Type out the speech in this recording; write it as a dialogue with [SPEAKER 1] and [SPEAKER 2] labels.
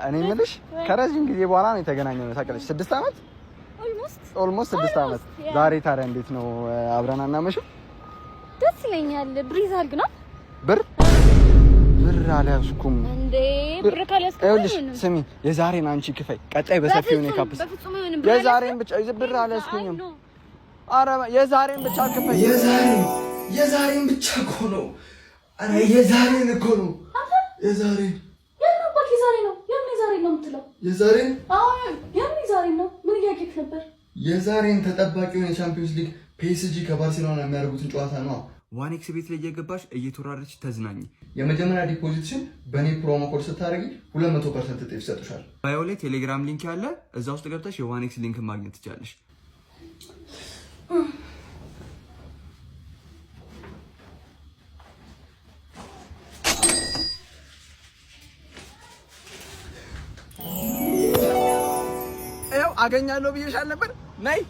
[SPEAKER 1] እኔ የምልሽ ከረጅም ጊዜ በኋላ ነው የተገናኘነው ታውቂያለሽ 6 አመት ኦልሞስት 6 አመት ዛሬ ታዲያ እንዴት ነው አብረን አናመሽም
[SPEAKER 2] ደስ ይለኛል ብር ይዛል ግና
[SPEAKER 1] ብር አልያዝኩም
[SPEAKER 2] እንዴ ብር ካልያዝኩኝ
[SPEAKER 1] ስሚ የዛሬን አንቺ ክፈይ ቀጣይ በሰፊው ነው ካፕስ የዛሬን ብቻ ብር አልያዝኩኝም ኧረ የዛሬን ብቻ ክፈይ የዛሬን ብቻ እኮ ነው ኧረ የዛሬን እኮ ነው የዛሬን ነው የምትለው የዛሬን ነው ምን ያክክ ነበር የዛሬን ተጠባቂውን የቻምፒየንስ ሊግ ፒኤስጂ ከባርሴሎና የሚያደርጉትን ጨዋታ ነው ዋኔክስ ቤት ላይ እየገባሽ እየተወራረች ተዝናኝ የመጀመሪያ ዲፖዚትሽን በኔ ፕሮሞ ኮድ ስታደርጊ 200% እጥፍ ይሰጥሻል ባዮ ላይ ቴሌግራም ሊንክ ያለ እዛ ውስጥ ገብተሽ የዋኔክስ ሊንክ ማግኘት ትችላለሽ አገኛለሁ ብዬሻል ነበር ነይ